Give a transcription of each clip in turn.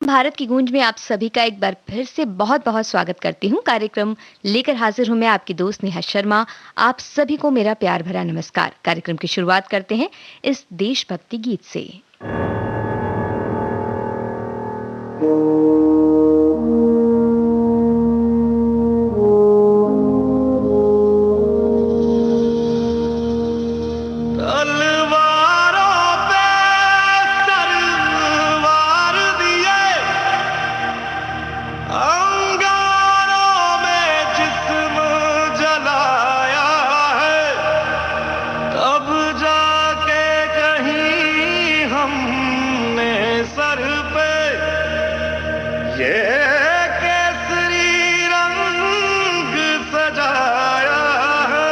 भारत की गूंज में आप सभी का एक बार फिर से बहुत-बहुत स्वागत करती हूँ। कार्यक्रम लेकर हाजिर हूँ मैं आपकी दोस्त नेहा शर्मा। आप सभी को मेरा प्यार भरा नमस्कार। कार्यक्रम की शुरुआत करते हैं इस देशभक्ति गीत से। तलवारों पे तलवार दिए, अंगारों में जिस्म जलाया है, तब जाके कहीं हमने सर पे ये केसरी रंग सजाया है।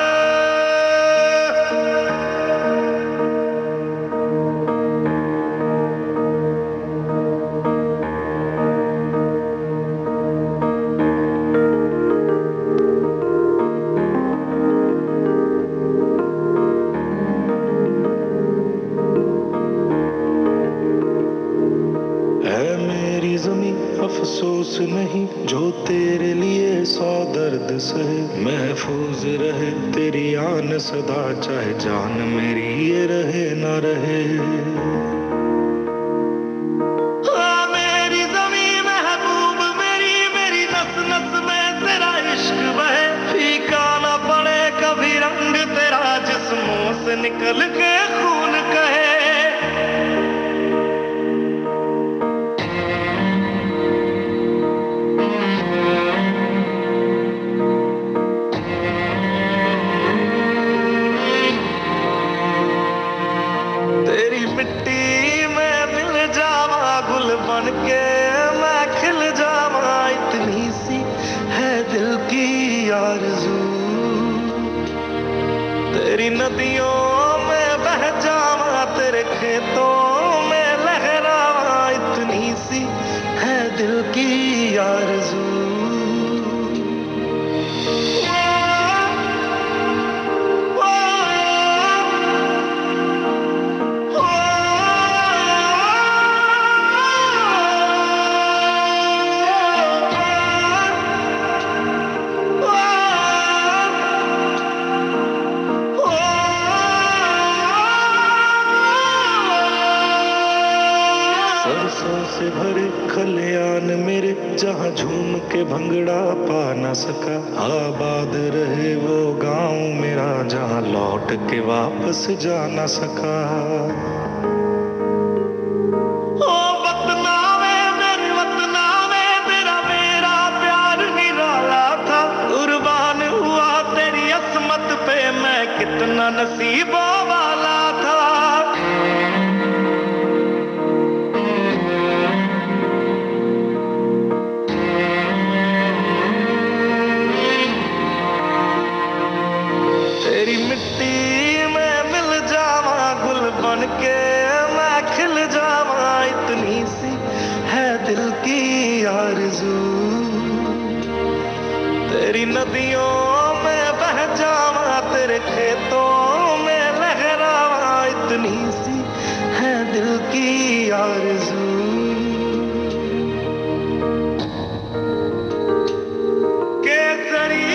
है मेरी ज़मीं अफसोस नहीं, जो तेरे लिए 100 दर्द सहे। महफूज रहे तेरी आन सदा, चाहे जान मेरी ये रहे न रहे। हाँ, मेरी ज़मीं महबूब मेरी, मेरी नस नस में तेरा इश्क बहे। फीका न पड़े कभी रंग तेरा, जिस्मों से निकल के खून कहे। तेरी मिट्टी में मिल जावा, गुल बन के मैं खिल जावा। इतनी सी है दिल की आरज़ू, तेरी नदियों में बह जावा, तेरे खेतों में लहरावा। इतनी सी है दिल की आरज़ू। सरसों से भरे खलियान मेरे, जहाँ झूम के भंगड़ा पा न सका। आबाद रहे वो गांव मेरा, जहाँ लौट के वापस जा न सका। ओ वतना में मेरे वतना में, तेरा मेरा प्यार निराला था। कुर्बान हुआ तेरी असमत पे, मैं कितना नसीबों वाला था। तेरी मिट्टी में मिल जावा, गुल बन के मैं खिल जावा। इतनी सी है दिल की आरज़ू, तेरी नदियों में बह जावा, तेरे खेतों में लहरावा। इतनी सी है दिल की आरज़ू। केसरी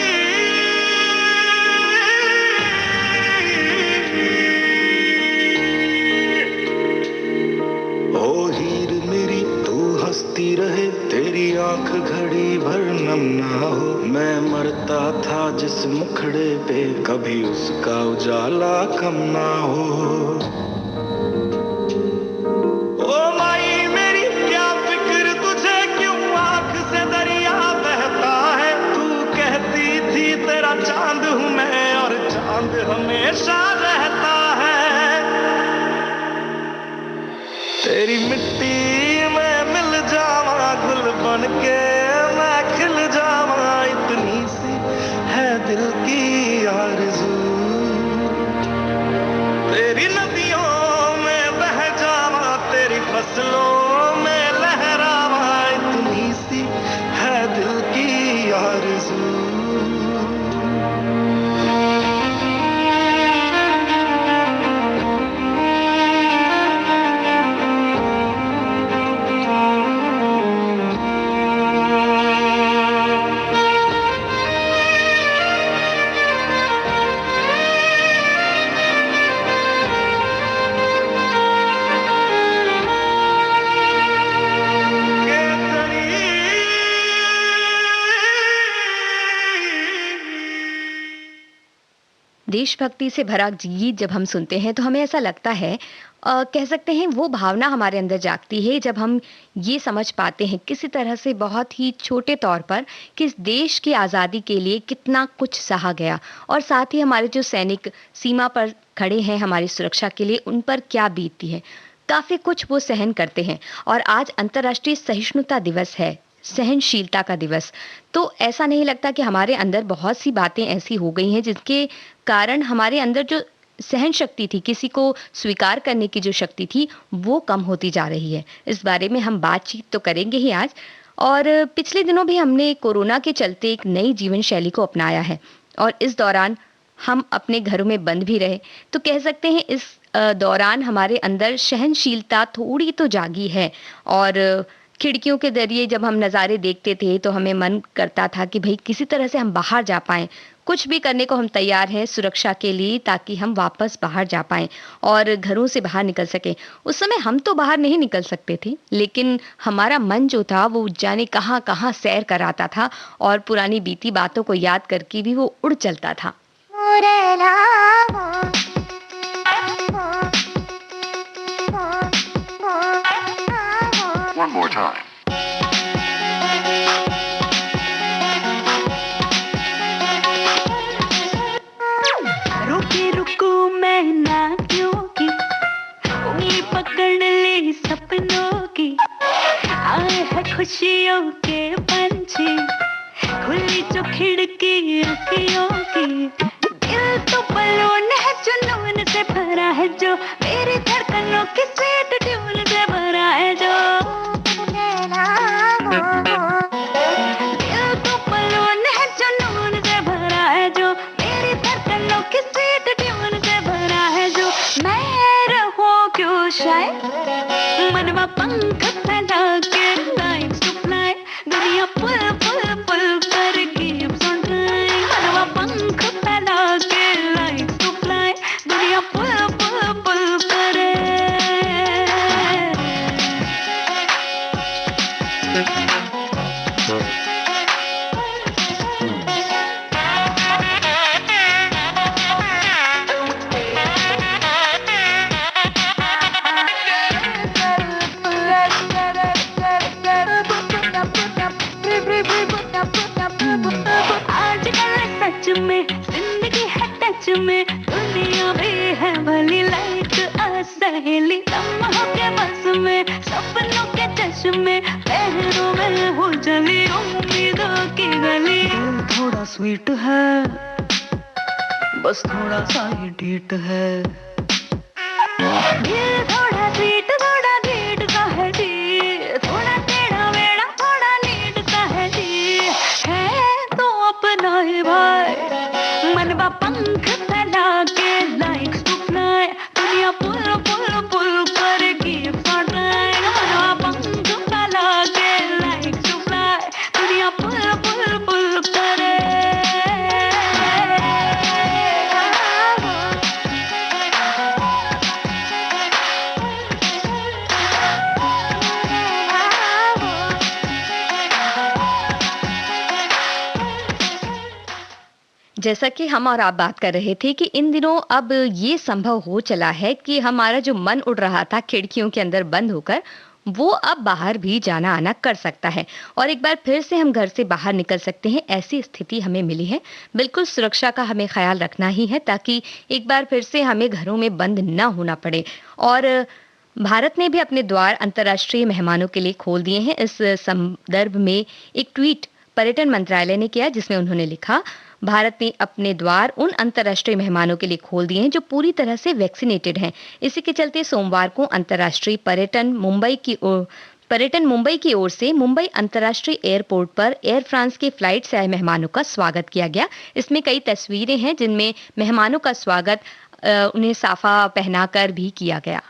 ओ हीर मेरी तू हंसती रहे, तेरी आंख घड़ी भर नम ना हो। मैं मरता था जिस मुखड़े पे, कभी उसका उजाला कम ना हो। ओ माई मेरी क्या फिक्र तुझे, क्यों आंख से दरिया बहता है। तू कहती थी तेरा चांद हूँ मैं, और चांद हमेशा रहता है। तेरी मिट्टी में मिल जावा, गुल बन के मैं खिल जावा। इतनी सी है दिल की आरज़ू, तेरी नदियों देशभक्ति से भरा गीत जब हम सुनते हैं तो हमें ऐसा लगता है, कह सकते हैं वो भावना हमारे अंदर जागती है जब हम ये समझ पाते हैं किसी तरह से बहुत ही छोटे तौर पर कि इस देश की आज़ादी के लिए कितना कुछ सहा गया, और साथ ही हमारे जो सैनिक सीमा पर खड़े हैं हमारी सुरक्षा के लिए, उन पर क्या बीतती है। काफ़ी कुछ वो सहन करते हैं। और आज अंतर्राष्ट्रीय सहिष्णुता दिवस है, सहनशीलता का दिवस। तो ऐसा नहीं लगता कि हमारे अंदर बहुत सी बातें ऐसी हो गई हैं जिसके कारण हमारे अंदर जो सहन शक्ति थी, किसी को स्वीकार करने की जो शक्ति थी, वो कम होती जा रही है। इस बारे में हम बातचीत तो करेंगे ही आज। और पिछले दिनों भी हमने कोरोना के चलते एक नई जीवन शैली को अपनाया है, और इस दौरान हम अपने घरों में बंद भी रहे। तो कह सकते हैं इस दौरान हमारे अंदर सहनशीलता थोड़ी तो जागी है। और खिड़कियों के जरिए जब हम नज़ारे देखते थे तो हमें मन करता था कि भाई किसी तरह से हम बाहर जा पाएं। कुछ भी करने को हम तैयार हैं सुरक्षा के लिए, ताकि हम वापस बाहर जा पाएं और घरों से बाहर निकल सकें। उस समय हम तो बाहर नहीं निकल सकते थे, लेकिन हमारा मन जो था वो जाने कहाँ कहाँ सैर कराता था, और पुरानी बीती बातों को याद करके भी वो उड़ चलता था। One more time. रुके रुको मैं ना क्योंकि उंगली पकड़ ले सपनों की, आए है खुशियों के पंछी, खुली जो खिड़की अखियों की। दिल तो बलून है जुनून से भरा है जो, मेरी धड़कनों की स्वीट ट्यून से भरा है जो। दिल तो बलून है जुनून से भरा है जो, मेरी धड़कनों की स्वीट ट्यून से भरा है जो। मैं रहूं क्यों शायद, मनवा पंख फैला के लाइक्स टू फ्लाई, दुनिया पुल पुल पुल कर कीप्स ऑन ट्राइंग। मनवा पंख फैला के लाइक्स टू फ्लाई, दुनिया पुल पुल पुल करे। आजकल सच में जिंदगी है टच में, दुनिया भी है भली लाइक सहेली। लम्हों के बस में सपनों के चश्मे, पहरों में हो जली उम्मीदों की गली। दिल थोड़ा स्वीट है, बस थोड़ा सा ही डीट है। दिल थोड़ा स्वीट थोड़ा डीट सा है जी, थोड़ा टेढ़ा मेढ़ा थोड़ा नीट सा है जी। है तो अपना ही भाई, मनवा पंख फैला के लाइक्स टू फ्लाई, दुनिया पुल पुल पुल करेगी फटाई। मनवा पंख फैला के लाइक्स टू फ्लाई, दुनिया पुल पुल पुल करे। जैसा कि हम और आप बात कर रहे थे कि इन दिनों अब ये संभव हो चला है कि हमारा जो मन उड़ रहा था खिड़कियों के अंदर बंद होकर, वो अब बाहर भी जाना आना कर सकता है, और एक बार फिर से हम घर से बाहर निकल सकते हैं। ऐसी स्थिति हमें मिली है। बिल्कुल सुरक्षा का हमें ख्याल रखना ही है, ताकि एक बार फिर से हमें घरों में बंद ना होना पड़े। और भारत ने भी अपने द्वार अंतर्राष्ट्रीय मेहमानों के लिए खोल दिए हैं। इस संदर्भ में एक ट्वीट पर्यटन मंत्रालय ने किया, जिसमें उन्होंने लिखा, भारत ने अपने द्वार उन अंतर्राष्ट्रीय मेहमानों के लिए खोल दिए हैं जो पूरी तरह से वैक्सीनेटेड हैं। इसी के चलते सोमवार को अंतर्राष्ट्रीय पर्यटन मुंबई की ओर से मुंबई अंतर्राष्ट्रीय एयरपोर्ट पर एयर फ्रांस के फ्लाइट से आए मेहमानों का स्वागत किया गया। इसमें कई तस्वीरें हैं जिनमें मेहमानों का स्वागत उन्हें साफा पहनाकर भी किया गया।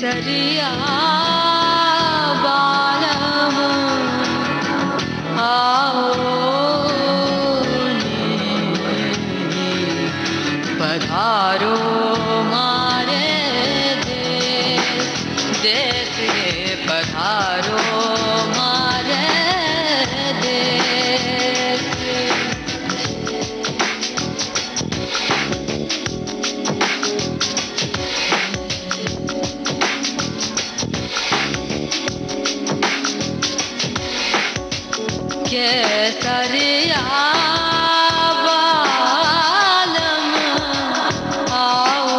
केसरिया बालम आओ पधारो मारे देश रे पधारो मारे देश। केसरिया बालम आओ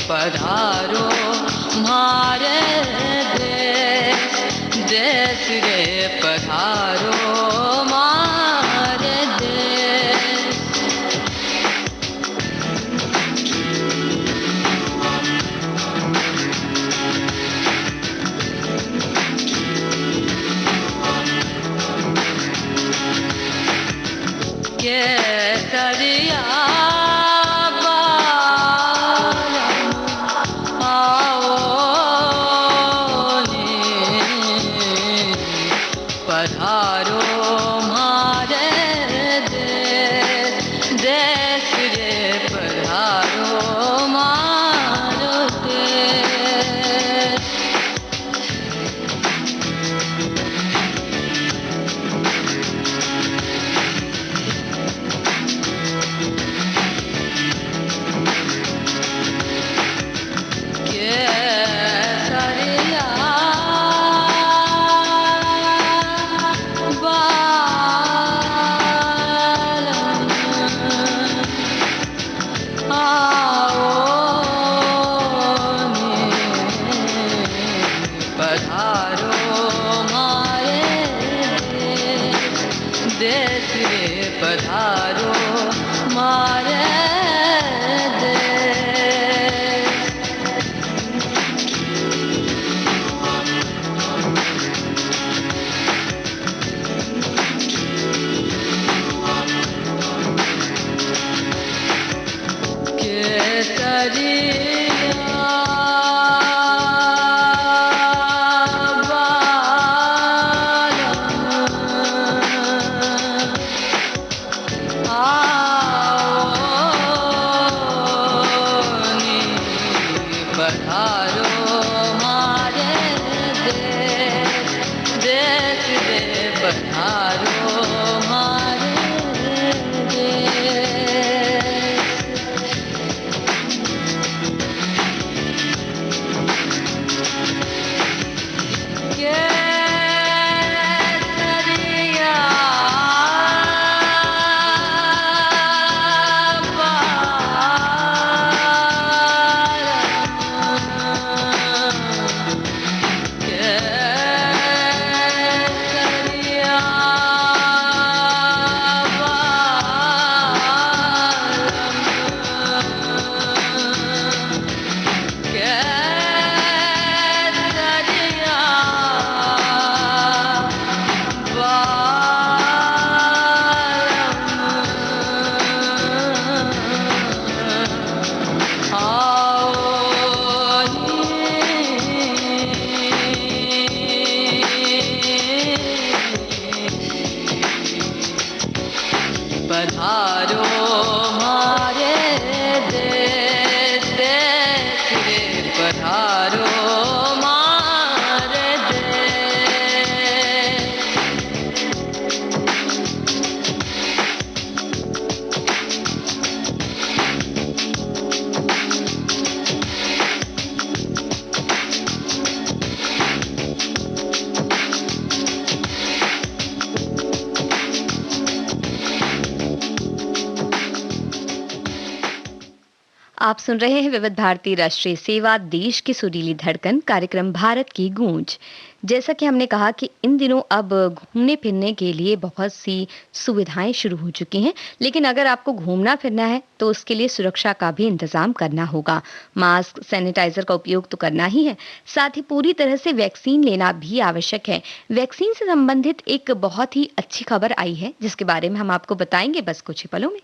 पधारो मारे देश रे पधारो मारे देश। केसरिया बालम आओ पधारो मारे देश रे पधारो मारो देश। केसरिया बालम आओ पधारो मारे देश रे पधारो मारे देश। केसरिया बालम आओ पधारो मारे देश रे पधारो मारे देश। केसरिया बालम केसरिया बालम केसरिया बालम आओ पधारो मारे देश रे पधारो मारे देश। आप सुन रहे हैं विविध भारती राष्ट्रीय सेवा, देश की सुरीली धड़कन, कार्यक्रम भारत की गूंज। जैसा कि हमने कहा कि इन दिनों अब घूमने फिरने के लिए बहुत सी सुविधाएं शुरू हो चुकी हैं, लेकिन अगर आपको घूमना फिरना है तो उसके लिए सुरक्षा का भी इंतजाम करना होगा। मास्क, सैनिटाइजर का उपयोग तो करना ही है, साथ ही पूरी तरह से वैक्सीन लेना भी आवश्यक है। वैक्सीन से संबंधित एक बहुत ही अच्छी खबर आई है, जिसके बारे में हम आपको बताएंगे बस कुछ ही पलों में।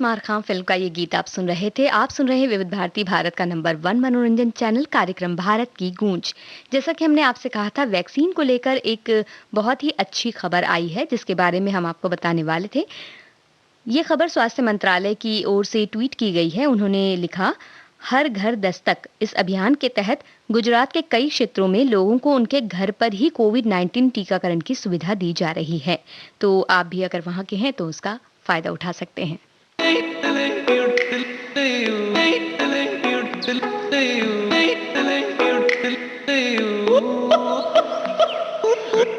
मार खां फिल्म का ये गीत आप सुन रहे थे। आप सुन रहे हैं विविध भारती भारत का नंबर 1 मनोरंजन चैनल कार्यक्रम भारत की गूंज। जैसा कि हमने आपसे कहा था, वैक्सीन को लेकर एक बहुत ही अच्छी खबर आई है जिसके बारे में हम आपको बताने वाले थे। ये खबर स्वास्थ्य मंत्रालय की ओर से ट्वीट की गई है। उन्होंने लिखा, हर घर दस्तक इस अभियान के तहत गुजरात के कई क्षेत्रों में लोगों को उनके घर पर ही कोविड-19 टीकाकरण की सुविधा दी जा रही है। तो आप भी अगर वहां के हैं तो उसका फायदा उठा सकते हैं।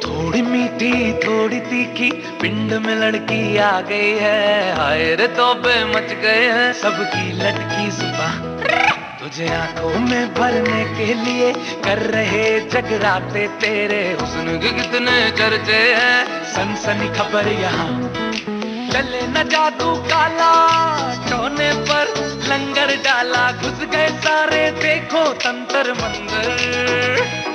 थोड़ी मीठी थोड़ी तीखी पिंड में लड़की आ गई है, हाय रे तौबे मच गए हैं सबकी लटकी जुबां। तुझे आंखों में भरने के लिए कर रहे जगराते, तेरे हुस्न के कितने चर्चे हैं, सनसनी खबर यहाँ। चले न जादू काला, टोने पर लंगर डाला, घुस गए सारे देखो तंत्र मंत्र।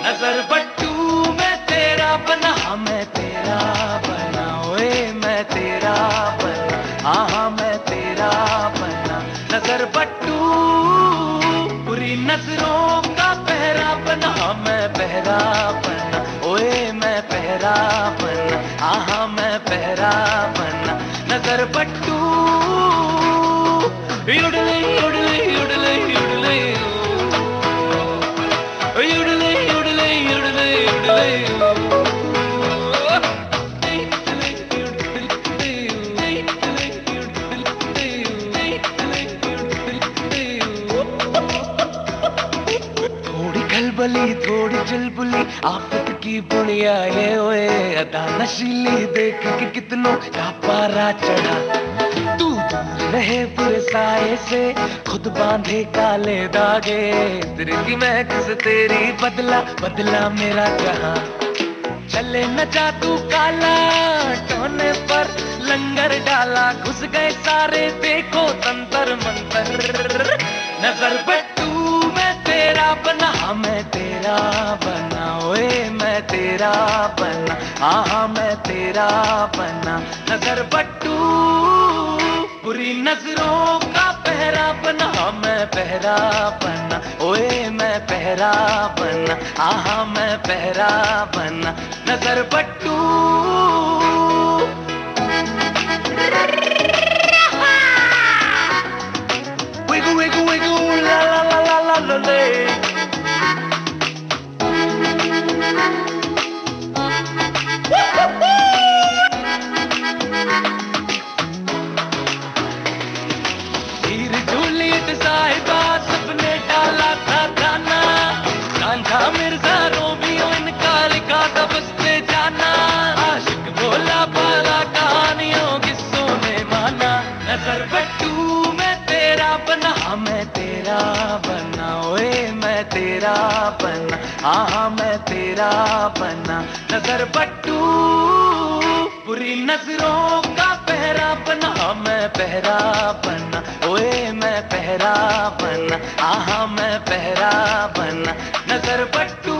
नजर बट्टू मैं तेरा बना, मैं तेरा बना, ओए मैं तेरा बना, हाँ मैं तेरा बना। नजर बट्टू बुरी नजरों का पहरा बना, मैं पहरा बना, ओए मैं पहरा बना, हाँ मैं पहरा बना। नजर बट्टू युडले युडले युडले युडले युडले युडले युडले युडले। थोड़ी खलबली थोड़ी चुलबुली आफत की बुढ़िया ये ओए, अदा नशीली देख के कितनों का पारा चढ़ा। तू दूर रहे बुरे साए से, खुद बांधे काले दागे, तेरे की महक से तेरी बदला बदला मेरा जहां। चले न जादू काला, टोने पर लंगर डाला, घुस गए सारे देखो तंत्र मंत्र। नजर बट्टू मैं तेरा बना, मैं तेरा बना, ओए मैं तेरा बना, हाँ मैं तेरा बना। नजर बट्टू बुरी नजरों का पहरा बना, मैं पहरा बना, ओए मैं पहरा बना, हाँ मैं पहरा बना। नजर बट्टू wiggle wiggle wiggle la la la la la la la। हीर जूलियट साहिबा सबने डाला था गाना, कांधा मिर्जा रोमियो इनका लिखा था बसते जाना। आशिक बोला बाला कहानियों किस्सों ने माना। नजर बट्टू मैं तेरा बना, मैं तेरा बना, ओए मैं तेरा बना, हाँ मैं तेरा बना। नजर बट्टू बुरी नजरों का पहरा बना, मैं पहरा बना, ओए मैं पहरा बना, हाँ मैं पहरा बना। नजर बट्टू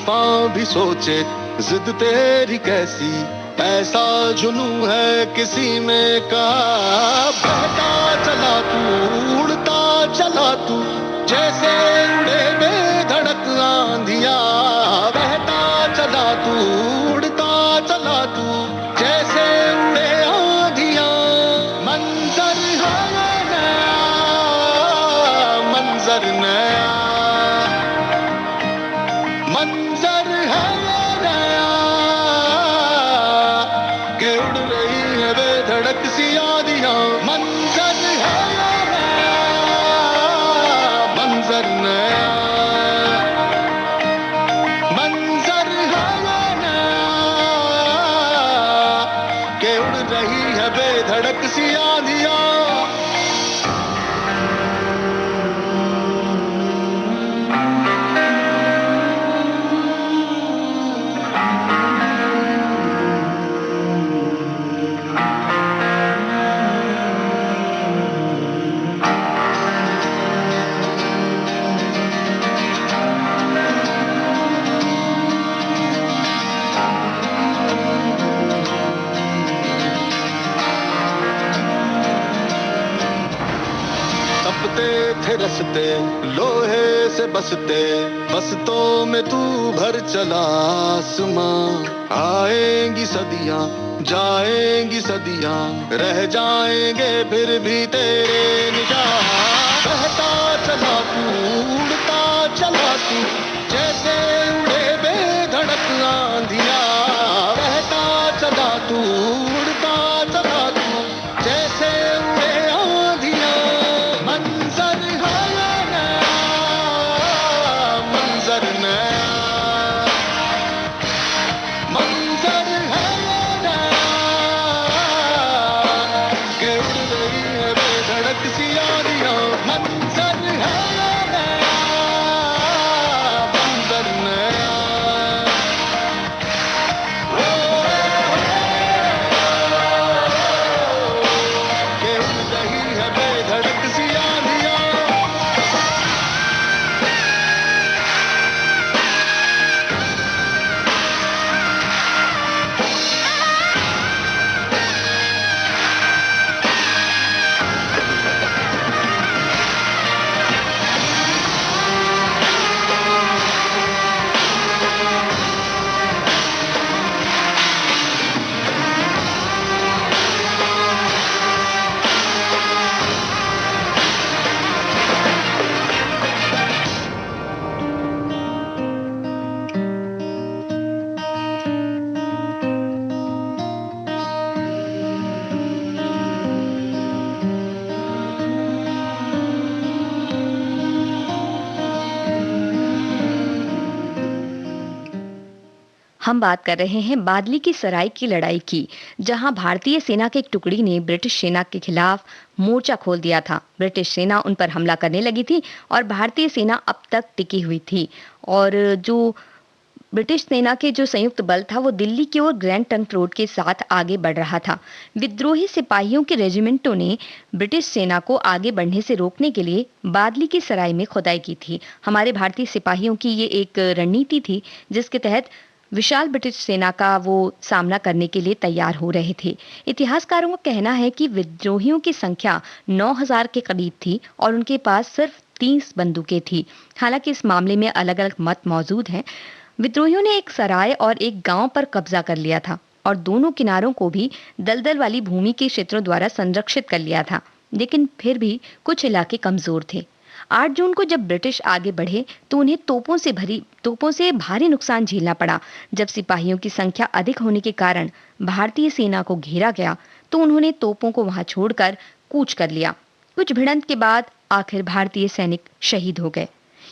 तूफान भी सोचे जिद तेरी कैसी, ऐसा जुनू है किसी में का। बहता चला तू, उड़ता चला तू, जैसे उड़े बेधड़क आंधिया। बहता चला तू, उड़ता चला तू, जैसे उड़े आंधिया। मंजर है नया, मंजर नया, मंजर है नया, के उड़ रही है बेधड़क सी आंधिया। मंजर है नया, मंजर नया, मंजर है नया, के उड़ रही है बेधड़क सी आंधिया। तपते थे रसते लोहे से बसते, बसतों में तू भर चला आसमां। आएंगी सदियां, जाएंगी सदियां, रह जाएंगे फिर भी तेरे निशान। बहता चला तू, उड़ता चला तू, जैसे उड़े बेधड़क आंधिया। बहता चला तू, उड़ता चला तू, जैसे उड़े आंधिया। मंजर है नया, मंजर नया, मंजर है नया, के उड़ रही है बेधड़क सी आंधिया। मंजर है नया, मंजर नया, के उड़ रही है बेधड़क सी आंधिया। हम बात कर रहे हैं बादली की सराय की लड़ाई की, जहां भारतीय सेना के एक टुकड़ी ने ब्रिटिश सेना के खिलाफ मोर्चा खोल दिया था। ब्रिटिश सेना उन पर हमला करने लगी थी और भारतीय सेना अब तक टिकी हुई थी। और जो ब्रिटिश सेना के जो संयुक्त बल था वो दिल्ली की ओर ग्रैंड ट्रंक रोड के साथ आगे बढ़ रहा था। विद्रोही सिपाहियों के रेजिमेंटों ने ब्रिटिश सेना को आगे बढ़ने से रोकने के लिए बादली की सराय में खुदाई की थी। हमारे भारतीय सिपाहियों की ये एक रणनीति थी जिसके तहत विशाल ब्रिटिश सेना का वो सामना करने के लिए तैयार हो रहे थे। इतिहासकारों का कहना है कि विद्रोहियों की संख्या 9000 के करीब थी और उनके पास सिर्फ 30 बंदूकें थी। हालांकि इस मामले में अलग-अलग मत मौजूद हैं। विद्रोहियों ने एक सराय और एक गांव पर कब्जा कर लिया था और दोनों किनारों को भी दलदल वाली भूमि के क्षेत्रों द्वारा संरक्षित कर लिया था, लेकिन फिर भी कुछ इलाके कमजोर थे। 8 जून को जब ब्रिटिश आगे बढ़े तो उन्हें तोपों से भारी नुकसान झेलना पड़ा। जब सिपाहियों की संख्या अधिक होने के कारण भारतीय सेना को घेरा गया तो उन्होंने तोपों को वहां छोड़कर कूच कर लिया। कुछ भिड़ंत के बाद आखिर भारतीय सैनिक शहीद हो गए।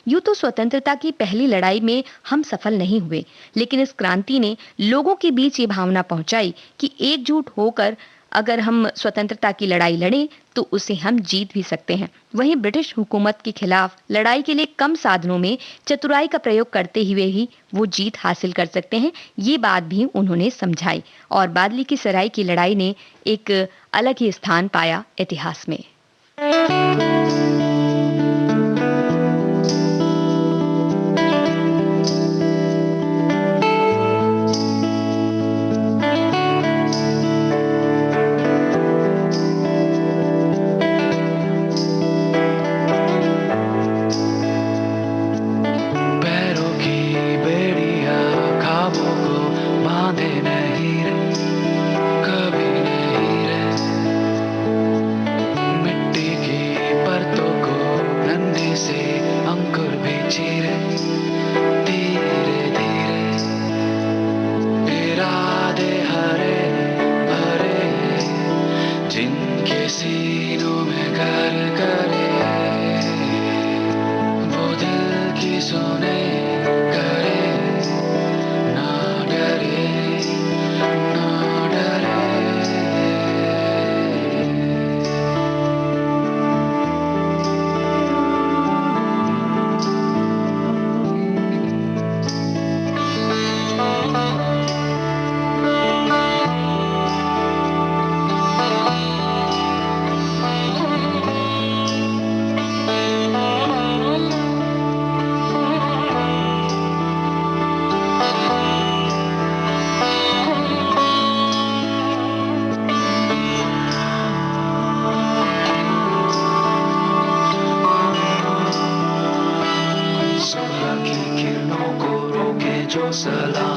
यूं तो स्वतंत्रता की पहली लड़ाई में हम सफल नहीं हुए, लेकिन इस क्रांति ने लोगों के बीच ये भावना पहुंचाई कि एकजुट होकर अगर हम स्वतंत्रता की लड़ाई लड़ें तो उसे हम जीत भी सकते हैं। वहीं ब्रिटिश हुकूमत के खिलाफ लड़ाई के लिए कम साधनों में चतुराई का प्रयोग करते हुए ही वो जीत हासिल कर सकते हैं, ये बात भी उन्होंने समझाई और बादली की सराय की लड़ाई ने एक अलग ही स्थान पाया इतिहास में।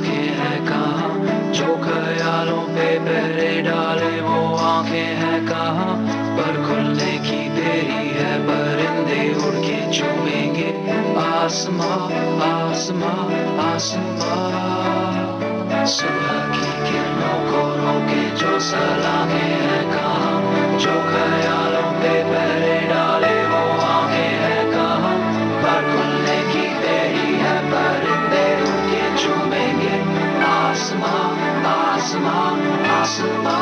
आंखें हैं कहाँ, जो ख्यालों पे पहरे डाले वो आंखें हैं कहाँ, पर खुलने की देरी है, परिंदे उड़ के चूमेंगे आसमां आसमां आसमां। सुबह की किरणों को रोके जो सलामें हैं कहाँ, जो ख्यालों पे पहरे डाले वो आंखें हैं कहाँ, पर खुलने की देरी है, परिंदे उड़ के चूमेंगे आसमां आसमां आसमां।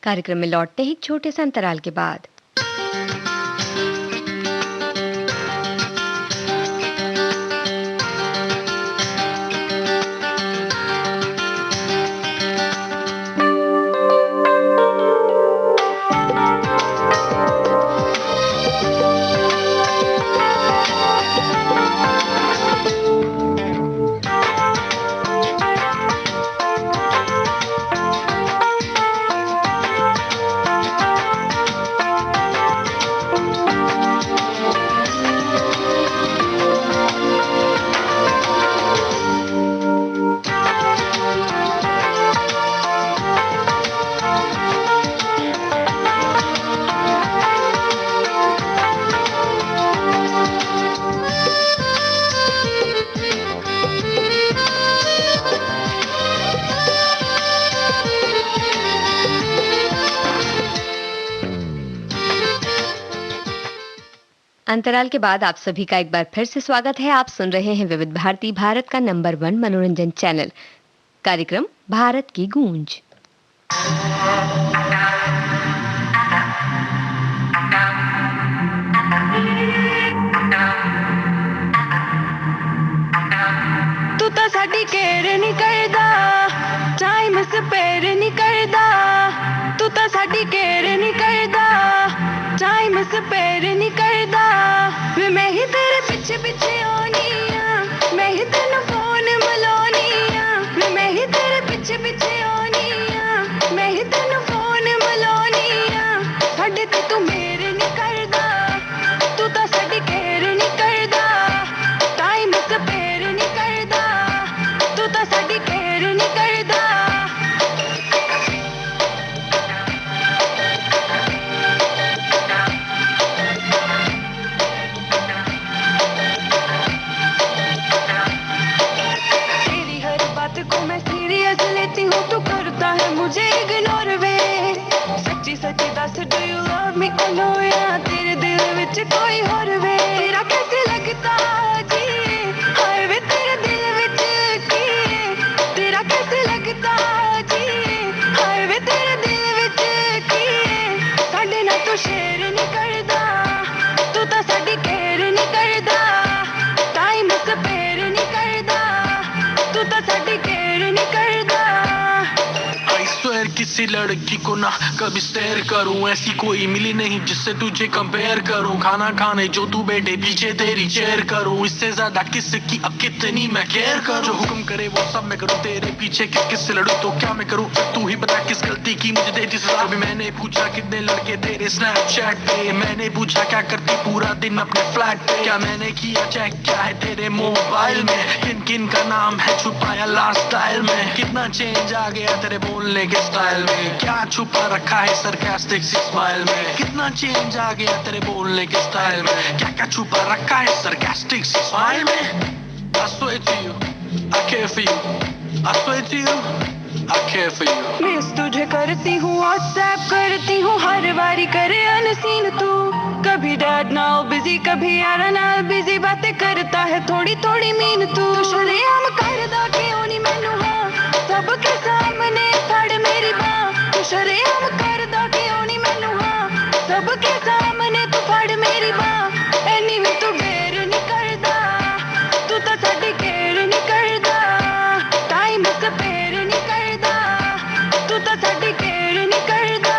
कार्यक्रम में लौटते हैं एक छोटे से अंतराल के बाद। अंतराल के बाद आप सभी का एक बार फिर से स्वागत है। आप सुन रहे हैं विविध भारती, भारत का नंबर 1 मनोरंजन चैनल, कार्यक्रम भारत की गूंज। तू तो साडी केयर नहीं करदा, टाइम स्पेयर नहीं करदा। तू तो साडी केयर नहीं करदा, टाइम स्पेयर नहीं करदा। वे मैं ही तेरे पीछे पीछे आनी आ, मैं ही तेनू फोन मिलानी आ। वे मैं ही तेरे पीछे पीछे आनी आ, मैं ही तेनू फोन मिलानी आ। साडे ते तू मेरे नहीं करदा, तू तो साडी केयर नहीं करदा, टाइम स्पेयर नहीं करदा। तू तो साडी केयर नहीं करदा। को मैं सीरियस लेती हूँ, तू करता है मुझे इग्नोर वे। सच्ची सच्ची दस do you love me oh no, या तेरे दिल विच कोई और वे। तेरा कैसे लगता जी, हाय वे तेरे दिल विच की। तेरा कैसे लगता जी, हाय वे तेरे दिल विच की। साडे नाल तू शेयर नहीं करदा, तू तो साडी केयर नहीं करदा, टाइम स्पेयर नहीं करदा। तू तो साडी केयर नहीं करदा। I swear किसी लड़की को ना कभी स्टेयर करूं, ऐसी कोई मिली नहीं जिससे तुझे कंपेयर करूं। खाना खाने जो तू बैठे पीछे तेरी चेयर करूं, इससे ज्यादा किसकी अब कितनी मैं केयर करूं। जो हुक्म करे वो सब मैं करूं, तेरे पीछे किस किस से लड़ूं तो क्या मैं करूं। तू ही बता किस गलती की मुझे दे दी सजा। अभी मैंने पूछा कितने लड़के तेरे स्नैपचैट पे, मैंने पूछा क्या करती पूरा दिन अपने फ्लैट पे। क्या मैंने किया चेक क्या है तेरे मोबाइल में, किन किन का नाम है छुपाया लास्ट स्टाइल में। कितना चेंज आ गया तेरे बोलने के स्टाइल में, क्या छुपा रखा है सरकास्टिक स्माइल में। कितना चेंज आ गया तेरे बोलने के स्टाइल में, क्या क्या छुपा रखा है सरकास्टिक स्माइल में। I swear to you, I care for you. I swear to you, I care for you. Miss तुझे करती हूँ, व्हाट्सएप करती हूँ, हर बारी करे अनसीन तू। कभी डैड नाउ बिजी, कभी यार नाल बिजी, बातें करता है थोड़ी थोड़ी मीन तू। शरेआम करदा क्यों नहीं मैनू हाँ, सबके सामने फड़ मेरी बाँ। तू शरेआम करदा क्यों नहीं मैनू हाँ, सबके सामने तू फड़ मेरी बाँ। एनी भी तू डेर नहीं करदा, तू तो साडी केयर नहीं करदा, टाइम स्पेयर नहीं करदा। तू तो साडी केयर नहीं करदा।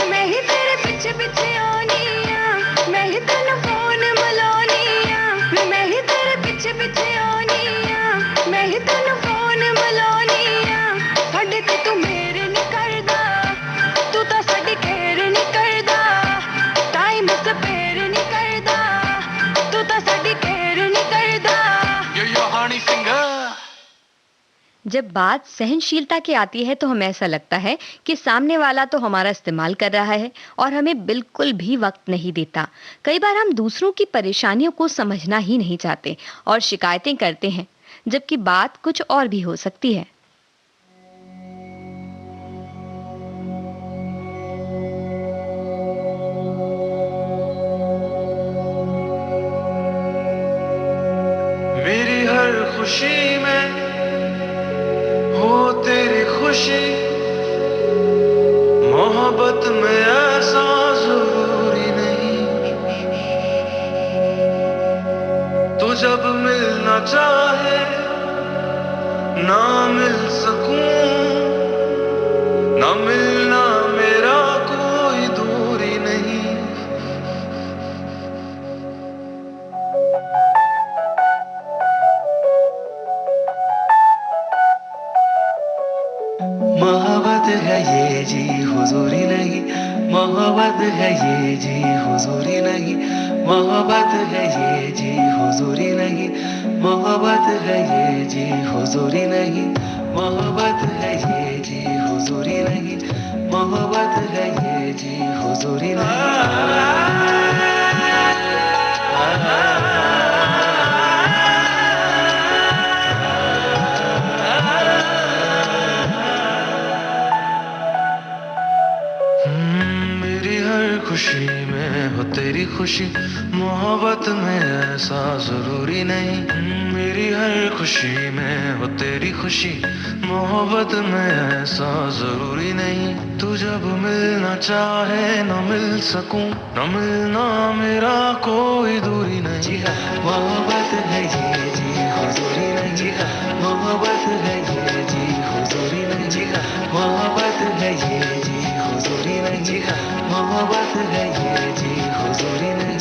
मैं ही तेरे पीछे पीछे आनी आ, मैं ही तेनू फोन मिलानी आ। मैं ही तेरे पीछे पीछे आनी आ, मैं ही तेनू फोन मिलानी आ। साडे ते तू मेरे नहीं करदा, तू तो साडी केयर नहीं करदा, टाइम स्पेयर नहीं करदा। तू तो साडी केयर नहीं करदा। You're your honey finger. जब बात सहनशीलता की आती है तो हमें ऐसा लगता है कि सामने वाला तो हमारा इस्तेमाल कर रहा है और हमें बिल्कुल भी वक्त नहीं देता। कई बार हम दूसरों की परेशानियों को समझना ही नहीं चाहते और शिकायतें करते हैं, जबकि बात कुछ और भी हो सकती है। मेरी हर खुशी में हो तेरी खुशी, मोहब्बत में ऐसा जरूरी नहीं। तो जब मिलना चाहे ना मिल सकूं, ना मिलना मेरा कोई दूरी नहीं। मोहब्बत है ये जी हुजूरी नहीं, मोहब्बत है ये जी हुजूरी नहीं, मोहब्बत है ये जी हुजूरी नहीं, मोहब्बत है ये जी हुजूरी नहीं, मोहब्बत है ये जी हुजूरी नहीं, मोहब्बत है ये जी हुजूरी नहीं। मेरी हर खुशी में हो तेरी खुशी, मोहब्बत में ऐसा जरूरी नहीं। मेरी हर खुशी में हो तेरी खुशी, मोहब्बत में ऐसा जरूरी नहीं। तू जब मिलना चाहे न मिल सकूं, न मिलना मेरा कोई दूरी नहीं। मोहब्बत है ये जी हुजूरी नहीं, मोहब्बत है ये जी हुजूरी नहीं, मोहब्बत है ये जी हुजूरी नहीं, मोहब्बत है ये जी हुजूरी नहीं।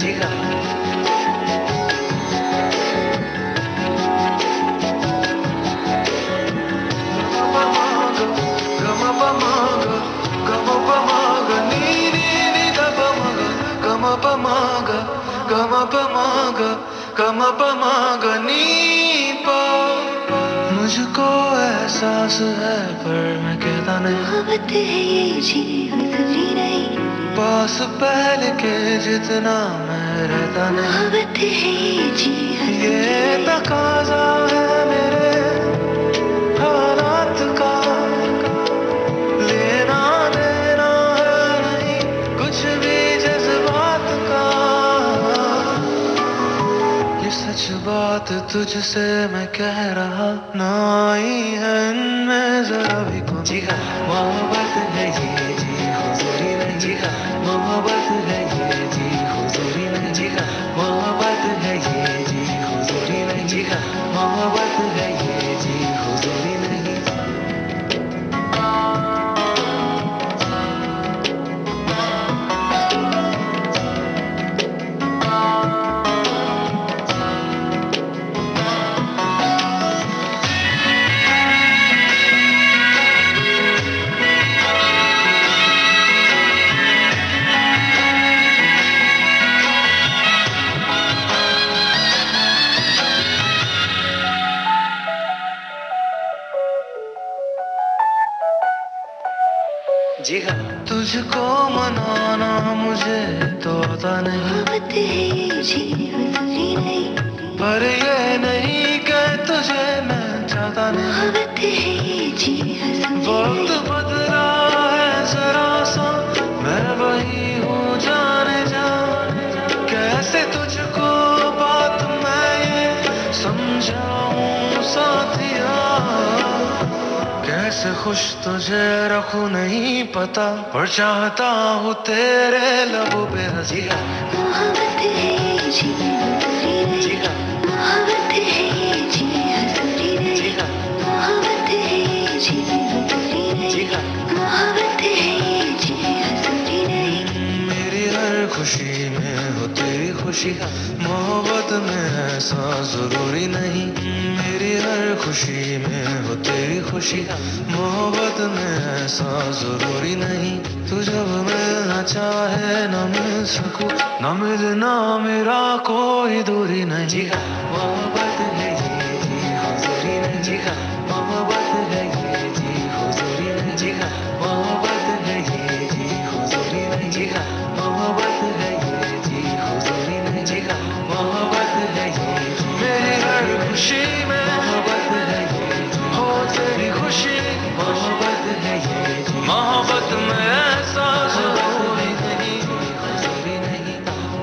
मुझको एहसास है पर मैं कहता नहीं, मोहब्बत है ये जी हुजूरी नहीं, पास पहले के जितना मैं रहता नहीं। मोहब्बत है ये जी हुजूरी ये नहीं। तकाजा है मेरे हालात का, लेना देना है नहीं कुछ भी जज्बात का। ये सच बात तुझसे मैं कह रहा, ना आई है इनमें जरा भी कमी। मोहब्बत है ये जी हुजूरी नहीं, मोहब्बत है ये जी हुजूरी नहीं, मोहब्बत है ये जी हुजूरी नहीं, मोहब्बत है ये जी हुजूरी नहीं। जी हाँ, तुझको मनाना मुझे तो आता नहीं, मोहब्बत है ये जी हुजूरी नहीं, पर ये नहीं कि तुझे मैं चाहता नहीं। मोहब्बत है ये जी हुजूरी वक्त नहीं। बदला है जरा सा, मैं वही हूँ जाने जा। कैसे तुझको बात मैं ये समझाऊं साथिया, कैसे खुश तुझे रखूं नहीं पता, पर चाहता हूँ तेरे लबों पे हंसी। मोहब्बत है ये जी हुजूरी नहीं, मोहब्बत है ये जी हुजूरी नहीं, मोहब्बत है ये जी हुजूरी नहीं, मोहब्बत है ये जी हुजूरी नहीं। मेरी हर खुशी में हो तेरी खुशी, मोहब्बत में ऐसा जरूरी नहीं। मेरी हर खुशी में हो तेरी खुशी, मोहब्बत में ऐसा जरूरी नहीं। तू जब मिलना चाहे न मिल सकूं, न मिलना मेरा कोई दूरी नहीं। मोहब्बत है ये जी हुजूरी नहीं, मोहब्बत है ये जी हुजूरी नहीं, मोहब्बत है ये जी हुजूरी नहीं, मोहब्बत है ये जी हुजूरी नहीं, मोहब्बत है ये मेरी हर खुशी में, मोहब्बत है ये हो तेरी खुशी, मोहब्बत है ये मोहब्बत में ऐसा जरूरी नहीं, जरूरी नहीं।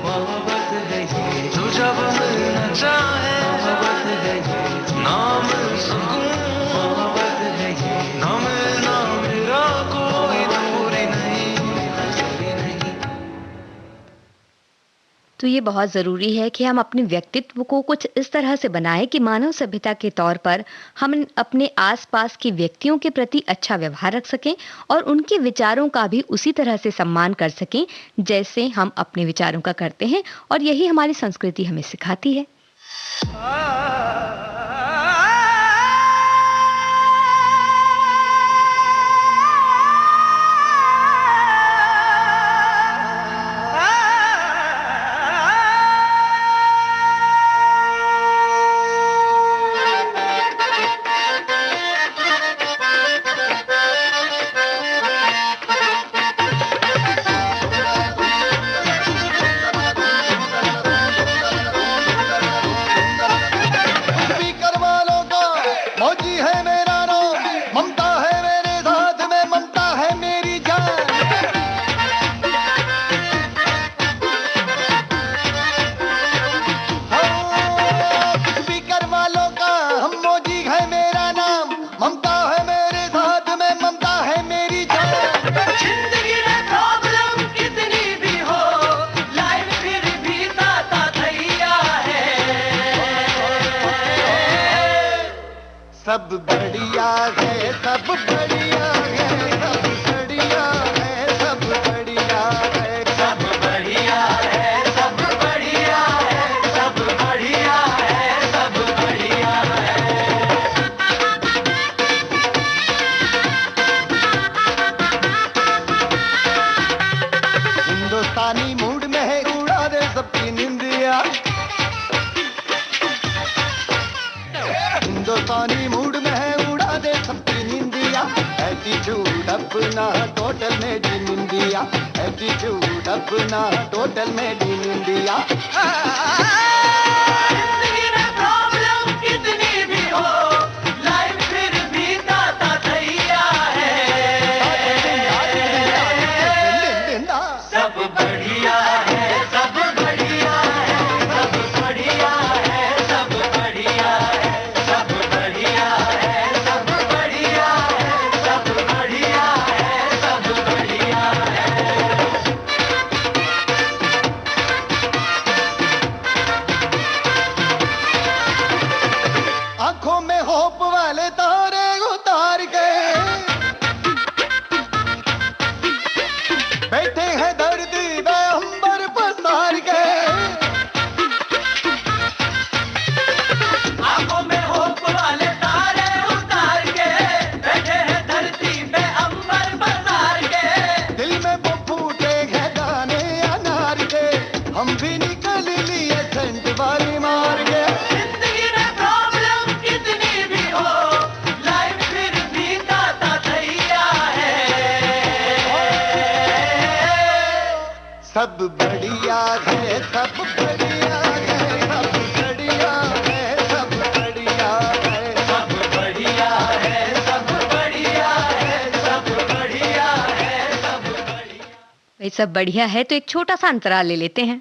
मोहब्बत है ये तू जब मिलना चाहे, मोहब्बत है ये ना मिल सकूं, मोहब्बत है ये ना मिलना मेरा कोई दूरी नहीं, दूरी नहीं। तो ये बहुत ज़रूरी है कि हम अपने व्यक्तित्व को कुछ इस तरह से बनाएं कि मानव सभ्यता के तौर पर हम अपने आसपास के व्यक्तियों के प्रति अच्छा व्यवहार रख सकें और उनके विचारों का भी उसी तरह से सम्मान कर सकें जैसे हम अपने विचारों का करते हैं, और यही हमारी संस्कृति हमें सिखाती है। सब बढ़िया है, सब बढ़िया है, सब बढ़िया है, सब बढ़िया है, सब बढ़िया है, सब बढ़िया है, सब बढ़िया है, सब बढ़िया है। हिंदुस्तानी मूड में है, उड़ा दे सबकी निंदिया। हिंदुस्तानी मूड में है, उड़ा दे सबकी निंदिया। एटीट्यूड अपना total made in India, attitude अपना टोटल मेड इन इंडिया। जिंदगी में प्रॉब्लम कितनी भी हो, लाइफ फिर भी दाता दैया है। सब बढ़िया है, सब बढ़िया है, सब बढ़िया है, सब बढ़िया है, सब बढ़िया है, सब बढ़िया है, सब बढ़िया है, सब बढ़िया है। आंखों में होप वाले तारे उतार के बैठे हैं धरती पे अंबर पसार के। आंखों में होप वाले तारे उतार के बैठे हैं धरती पे अंबर पसार के। दिल में वो फूटे हैं दाने अनार के, हम भी निकल लिए सेंट वाली मार के। जिंदगी में प्रॉब्लम कितनी भी हो, लाइफ फिर भी दाता दैया है। सब बढ़िया है, सब बढ़िया है, सब बढ़िया है, सब बढ़िया है, सब बढ़िया है, सब बढ़िया है, सब बढ़िया है, सब बढ़िया। भाई सब बढ़िया है, तो एक छोटा सा अंतराल ले लेते हैं।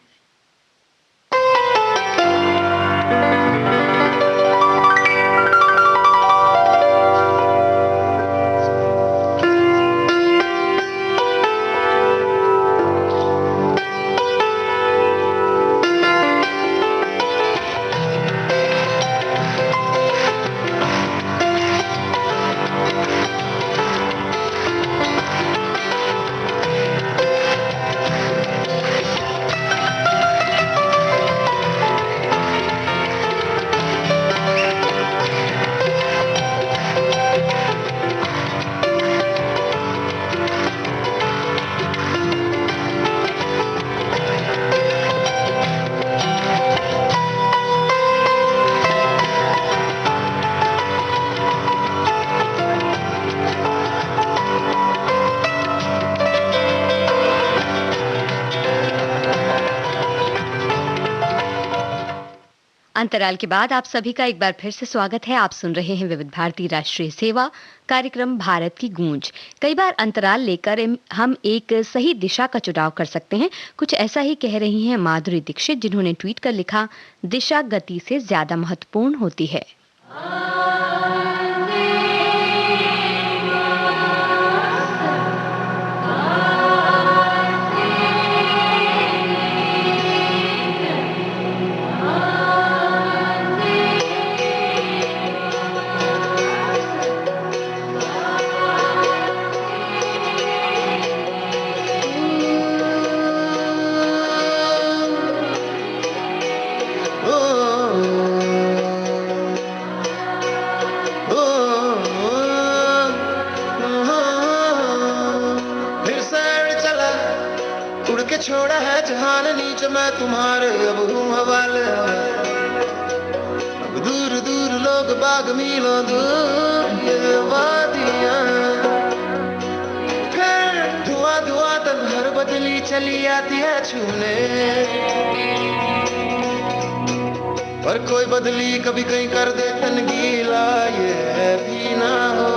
अंतराल के बाद आप सभी का एक बार फिर से स्वागत है। आप सुन रहे हैं विविध भारती राष्ट्रीय सेवा कार्यक्रम भारत की गूंज। कई बार अंतराल लेकर हम एक सही दिशा का चुनाव कर सकते हैं। कुछ ऐसा ही कह रही हैं माधुरी दीक्षित, जिन्होंने ट्वीट कर लिखा, दिशा गति से ज्यादा महत्वपूर्ण होती है। छोड़ा है जहान नीचे मैं तुम्हारे अब हूँ हवाले। अब दूर दूर लोग बाग मीलों दूर ये वादियाँ, फिर धुआं धुआं तब हर बदली चली आती है छूने। पर कोई बदली कभी कहीं कर दे तन गीला, ये भी ना हो।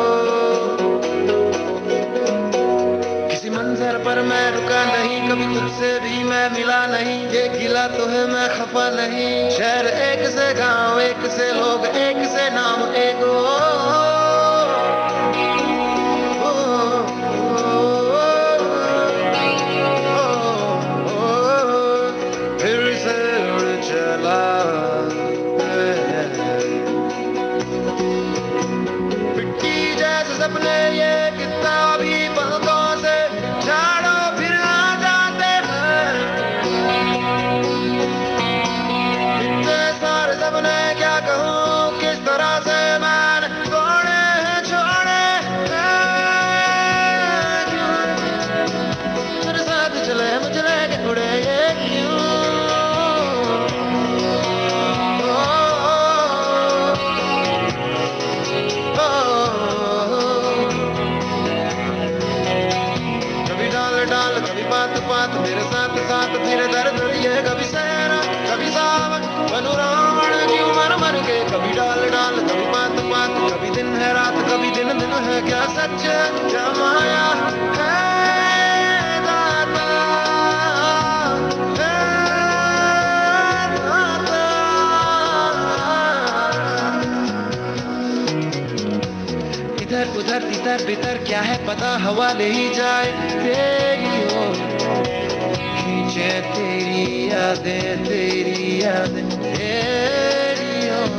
मंजर पर मैं रुका नहीं, कभी खुद से भी मैं मिला नहीं। ये गिला तो है मैं खफा नहीं। शहर एक से गांव एक से लोग एक से नाम एक फिर से उड़ चला कभी सहना कभी सावन बनूं रावण जीव मर मर के कभी डाल डाल कभी पात पात कभी दिन है रात कभी दिन दिन है क्या सच क्या माया है दाता इधर उधर इधर भीतर क्या है पता हवा ले ही जाए तेरी ओर खींचे तेरी यादें तेरी ओर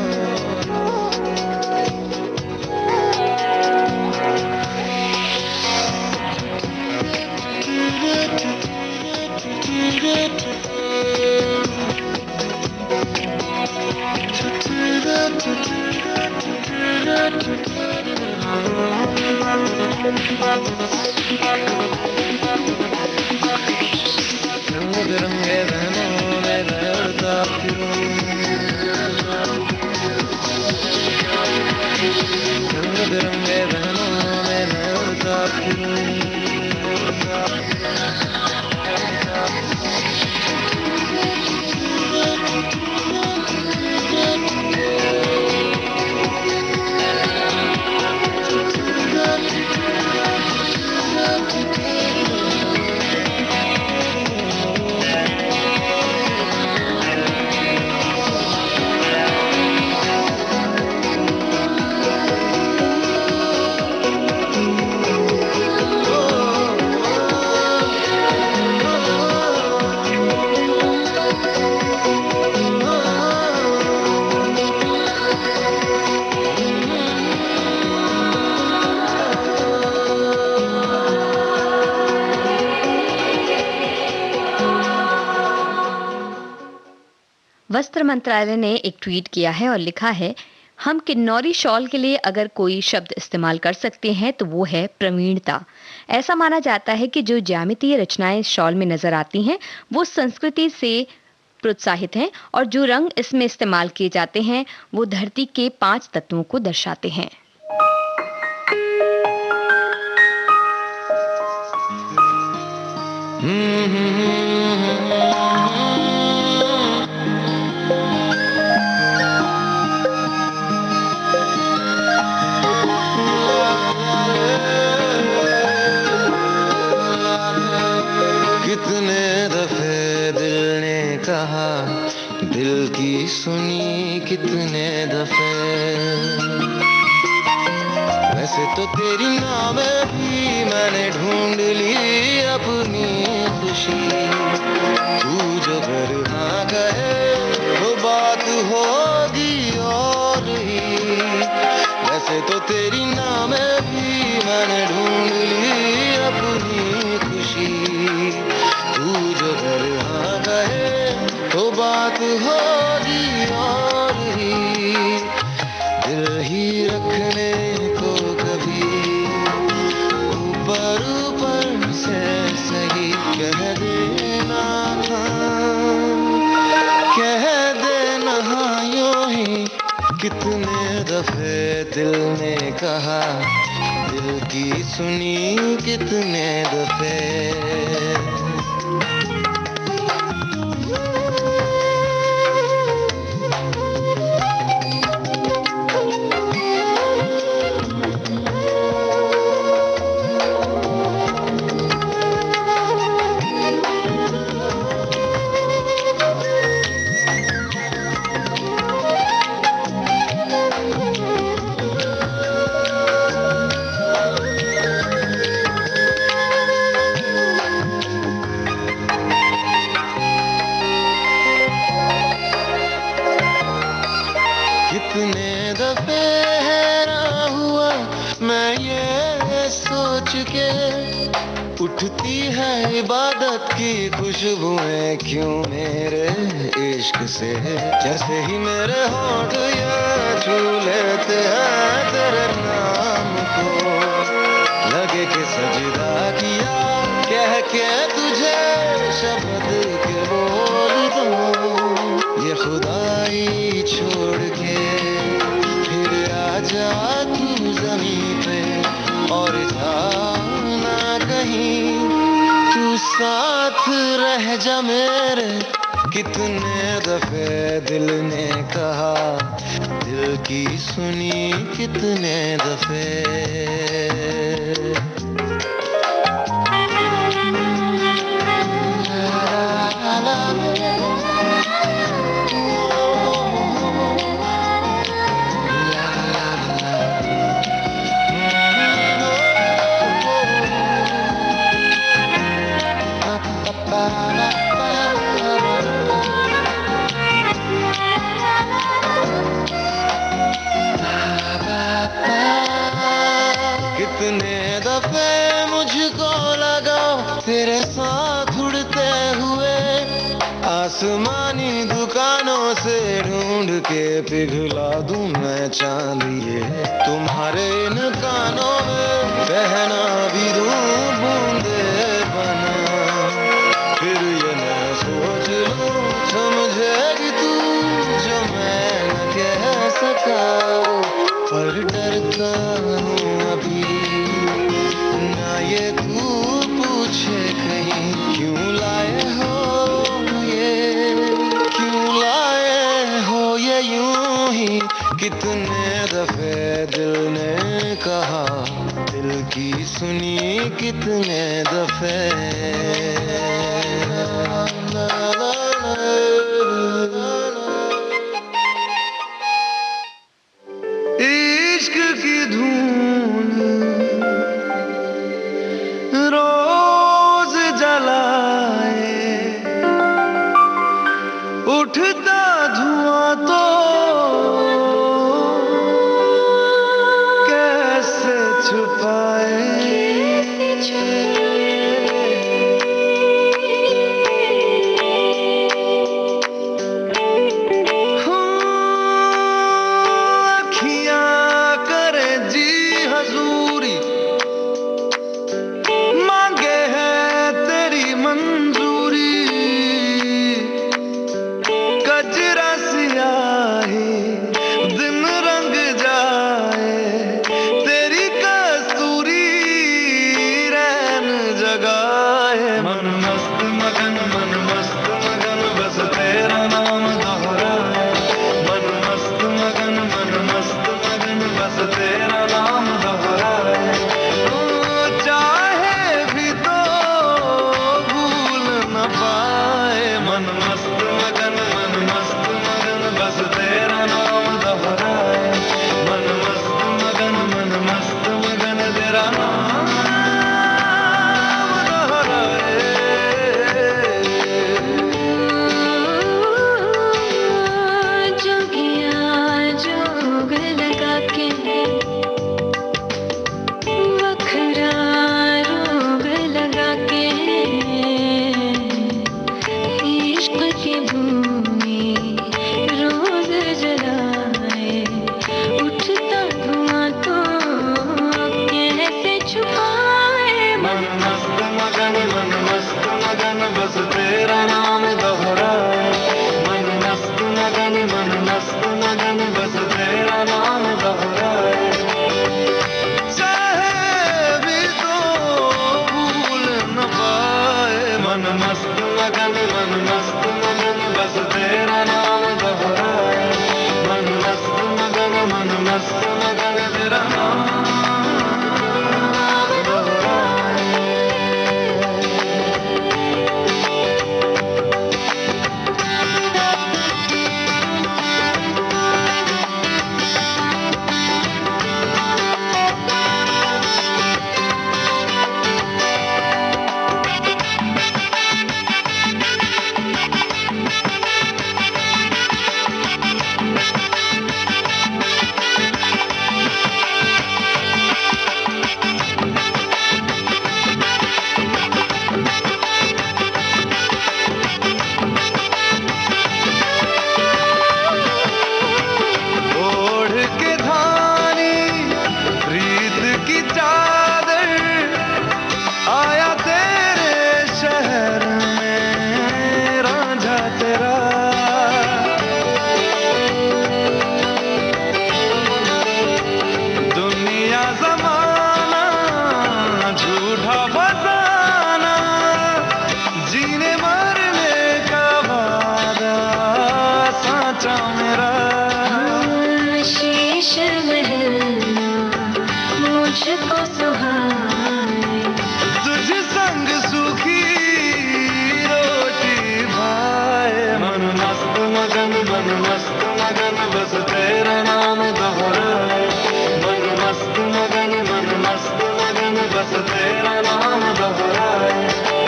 रंग बिरंगे बहनों में मैं उड़ता फिरूं रंग बिरंगे बहनों में मैं उड़ता फिरूं वस्त्र मंत्रालय ने एक ट्वीट किया है और लिखा है, हम किन्नौरी शॉल के लिए अगर कोई शब्द इस्तेमाल कर सकते हैं तो वो है प्रवीणता। ऐसा माना जाता है कि जो ज्यामितीय रचनाएं शॉल में नजर आती हैं वो संस्कृति से प्रोत्साहित हैं और जो रंग इसमें इस्तेमाल किए जाते हैं वो धरती के 5 तत्वों को दर्शाते हैं। दिल की सुनी कितने दफे वैसे तो तेरी नाम भी मैंने ढूंढ ली अपनी खुशी तू जो घर हाँ कहे वो बात होगी और ही वैसे तो तेरी नाम भी मैंने ढूंढ ली अपनी खुशी तू जो घर हाँ कहे तो बात होगी और ही दिल ही रखने को कभी ऊपर ऊपर से सही कह देना यूं ही कितने दफे दिल ने कहा दिल की सुनी कितने दफे उठती है इबादत की खुशबुएं क्यों मेरे इश्क से जैसे ही मेरे होंठ ये छू लेते हैं तेरे नाम को लगे कि सजदा किया कह के तुझे शब्द के बोल दूं ये खुदाई छोड़ के फिर आ जा तू जमीन पे और जा कहीं तू साथ रह जा मेरे, कितने दफे दिल ने कहा, दिल की सुनी कितने दफे। कितने दफे मुझको लगा तेरे साथ उड़ते हुए, आसमानी दुकानों से ढूंढ के पिघला दूं मैं चांदिए, तुम्हारे इन कानों में बहना भी दूं बूंदे बना, फिर ये मैं सोच लूं समझेगी तू जो मैं न कह सका, पर डरता हूँ अभी ना ये तू पूछे कहीं, क्यों लाए हो ये, क्यों लाए हो ये यूं ही। कितने दफे दिल ने कहा, दिल की सुनी कितने दफे। इश्क की धूल रोज जलाए, उठता धुआं तो कैसे छुपाए। मन मस्त मगन बस तेरा नाम दोहराए, मन मस्त मगन बस तेरा नाम दोहराए।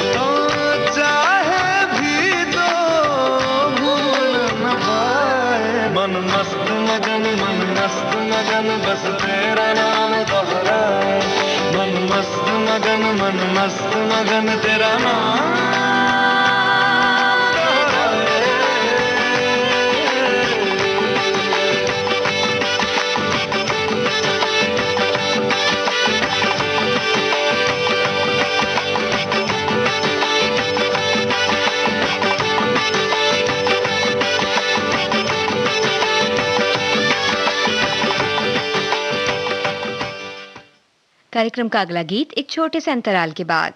तो चाहे भी तो भूल न पाए, मन मस्त मगन बस तेरा नाम दोहराए, मन मस्त मगन तेरा नाम। कार्यक्रम का अगला गीत एक छोटे से अंतराल के बाद।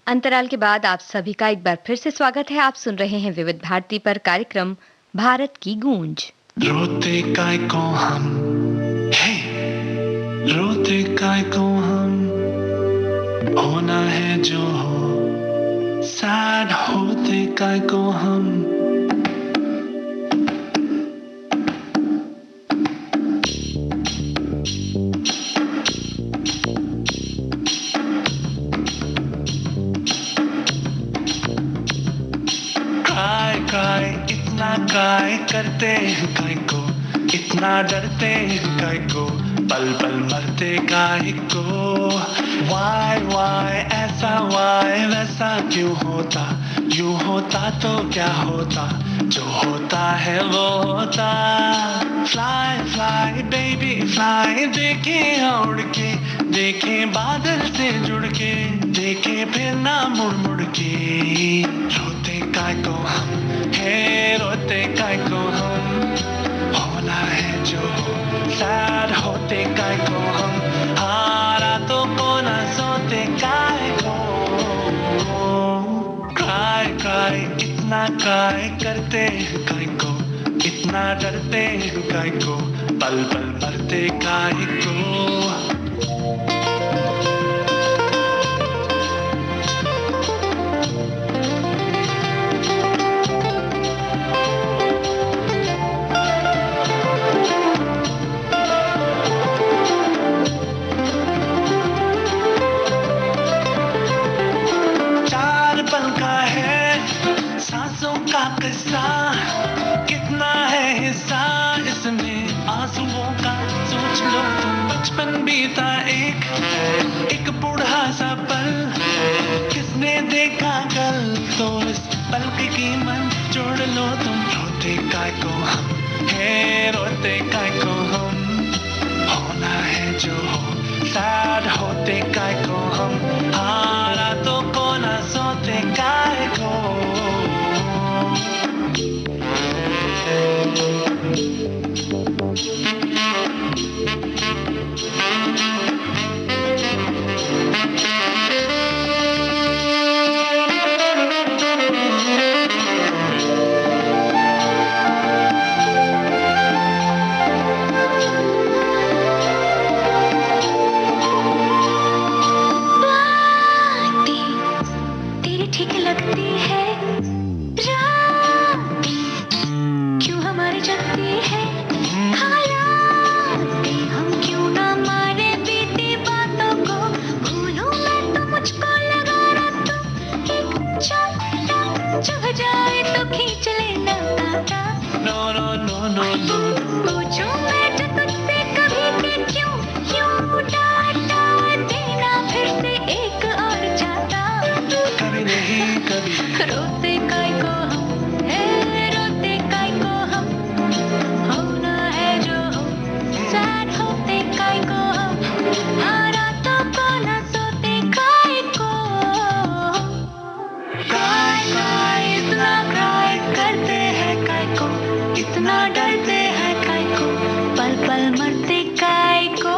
अंतराल के बाद आप सभी का एक बार फिर से स्वागत है। आप सुन रहे हैं विविध भारती पर कार्यक्रम भारत की गूंज। रोते काय को हम, हे रोते काय को हम, होना है जो हो, सैड होते काय को हम। काय करते हैं काय को, इतना डरते हैं काय को, पल पल मरते काय को। वाई ऐसा वाई वैसा क्यों होता, यूं होता तो क्या होता, जो होता है वो होता। फ्लाई फ्लाई बेबी फ्लाई, देखे उड़ के, देखे बादल से जुड़ के, देखे फिर ना मुड़ मुड़ के। रोते काय को हम, हे रोते काय को हम, होना है जो सैड होते काय को हम, हारा तो कोना सोते काय को। क्राई इतना क्राई करते हैं काय को, इतना डरते हैं काय को, पल पल मरते काय को। कितना है हिस्सा इसमें आंसुओं का, सोच लो तुम बचपन बीता एक बूढ़ा सा पल, किसने देखा कल, तो इस पल की कीमत जोड़ लो तुम। रोते काय को हम, हे रोते काय को हम, होना है जो हो, सैड होते काय को हम, हारा तो कोना सोते काय को। जाए तो खींच लेना ताता। No no no no no पूछूं मैं जो तुझसे कभी कि क्यों डांटा देना फिर से एक और चाहता। कभी नहीं कभी रोते काय को हम है, रोते काय को हम, होना है जो हो, सैड होते काय को हम, हाँ रातों को न सोते काय को। क्राई क्राई इतना क्राई करते हैं काय को, इतना डरते हैं काय को, पल पल मरते काय को।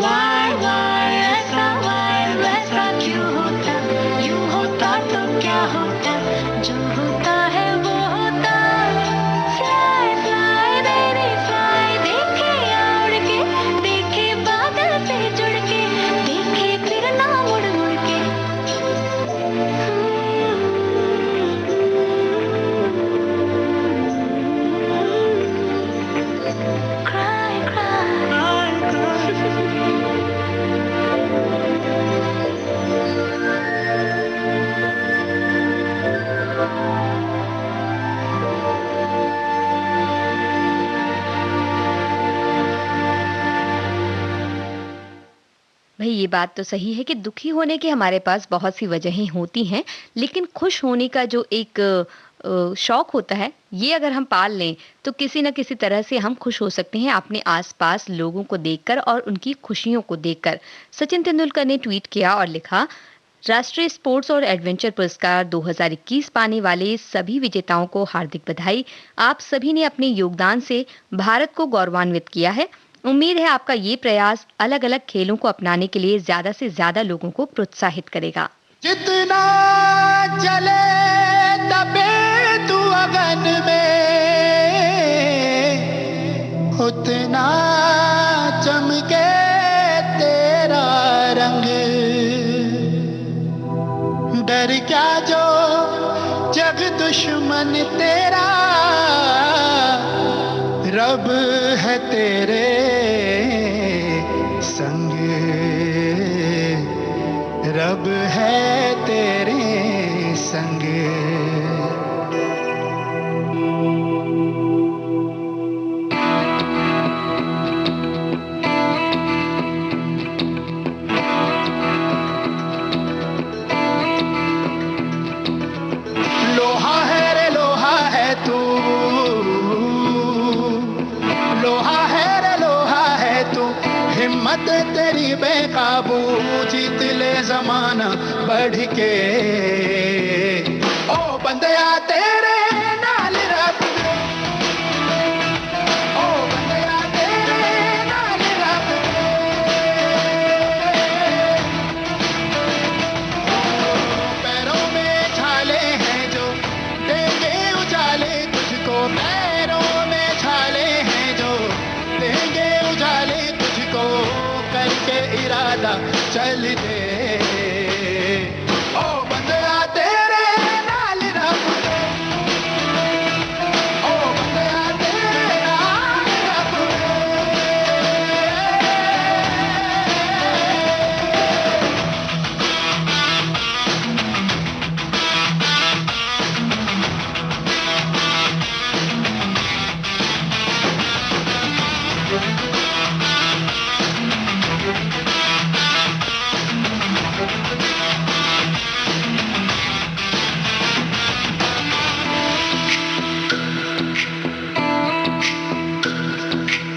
वाई ऐसा वाई वैसा क्यों होता, यूं होता तो क्या होता, जो होता है वो होता। फ्लाई फ्लाई बेबी फ्लाई, देखे उड़ के, देखे बादल से जुड़ के, देखे फिर ना मुड़ मुड़ के। Cry, cry. भाई ये बात तो सही है कि दुखी होने की हमारे पास बहुत सी वजहें होती हैं, लेकिन खुश होने का जो एक शौक होता है, ये अगर हम पाल लें तो किसी न किसी तरह से हम खुश हो सकते हैं अपने आसपास लोगों को देखकर और उनकी खुशियों को देखकर। सचिन तेंदुलकर ने ट्वीट किया और लिखा, राष्ट्रीय स्पोर्ट्स और एडवेंचर पुरस्कार 2021 पाने वाले सभी विजेताओं को हार्दिक बधाई। आप सभी ने अपने योगदान से भारत को गौरवान्वित किया है। उम्मीद है आपका ये प्रयास अलग-अलग खेलों को अपनाने के लिए ज्यादा से ज्यादा लोगों को प्रोत्साहित करेगा। जितना जले तपे तू अगन में, उतना चमके तेरा रंग। डर क्या जो जग दुश्मन तेरा, रब है तेरे संग, रब है तेरे संग। लोहा है रे लोहा है तू, लोहा है रे लोहा है तू, हिम्मत तेरी बेकाबू, जीत ले जमाना बढ़ के। ओ बंदया तेरे नाल रब दे, ओ बंदया तेरे नाल रब दे। पैरों में छाले हैं जो देंगे उजाले तुझको, पैरों में छाले हैं जो देंगे उजाले तुझको, करके इरादा चल दे। ओ बंदया तेरे नाल रब दे, ओ बंदया तेरे नाल रब दे।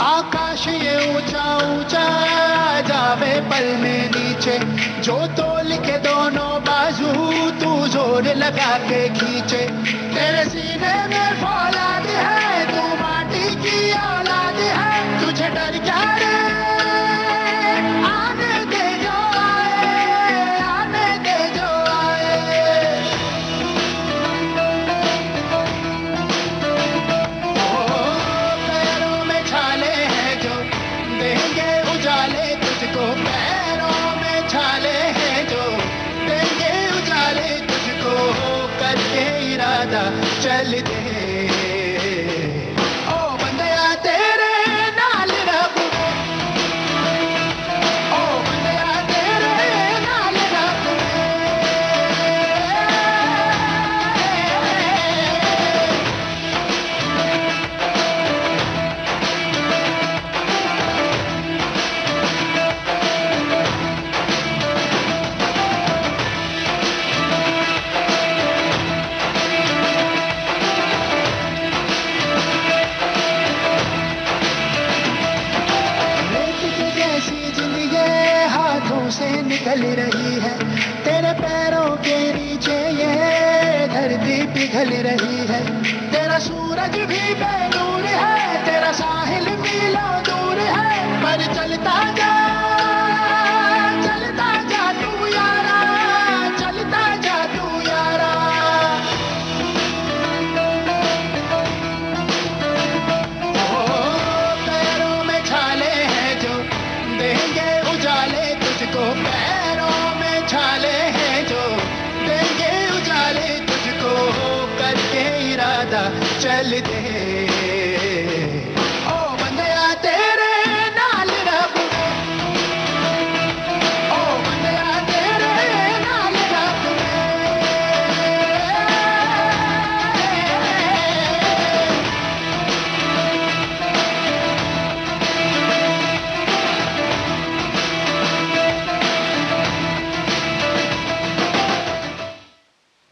आकाश ये ऊंचा ऊंचा जावे पल में नीचे, जो तोल के दोनों बाजू तू जोर लगा के खींचे। तेरे सीने में फौलाद है, तू माटी की औलाद है, तुझे डर क्या रे, आने दे जो आए, आने दे जो आए। पैरों में छाले हैं जो देंगे उजाले तुझको, पैरों में छाले हैं जो देंगे उजाले तुझको, करके इरादा चल दे। ओ बंदया तेरे नाल रब दे, ओ बंदया तेरे नाल रब दे। सर्दी पिघल रही है, तेरा सूरज भी बेनूर है, तेरा साहिल मीलों दूर है, पर चलता जा तू यारा, चलता जा तू यारा। पैरों में छाले हैं जो देंगे उजाले तुझको, पैरों में छाले हैं जो देंगे उजाले तुझको, करके इरादा चल दे। ओ बंदिया तेरे नाल रब ने, ओ बंदिया तेरे नाल रब ने।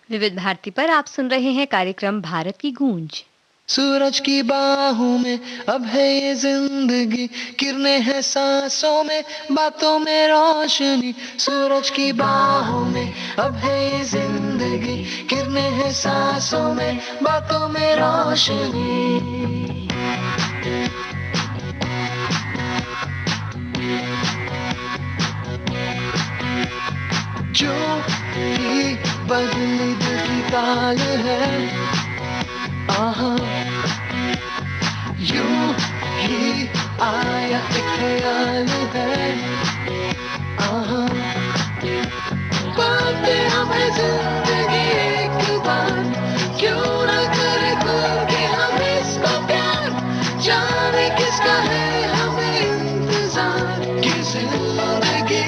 विविध भारती पर आप सुन रहे हैं कार्यक्रम भारत की गूंज। सूरज की बाहों में अब है ये जिंदगी, किरणें हैं सांसों में, बातों में रोशनी। सूरज की बाहों में अब है ये जिंदगी, किरणें हैं सांसों में, बातों में रोशनी। जो भी बदली दिल की ताल है, आहा यूं ही आया एक ख्याल है, आहा पाते हमें जिंदगी एक बार, क्यों न करे खुल के हम इसका प्यार, जाने किसका है हमें इंतजार, कि जिंदगी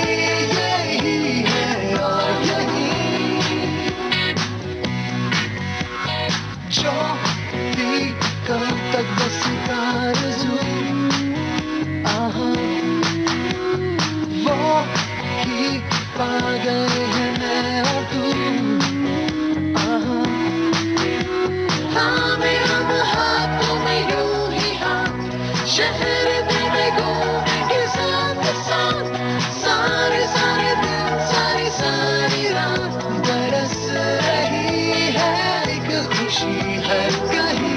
यही है और यही। जो भी कल तक बस आरज़ू, आहा वो ही पा गए हैं मैं और तू, आहा हमें हम हाथों में यूं ही हाथ, शहर में घूमेंगे साथ साथ, सारे सारे दिन सारी सारी रात, बरस रही है एक खुशी हर कहीं।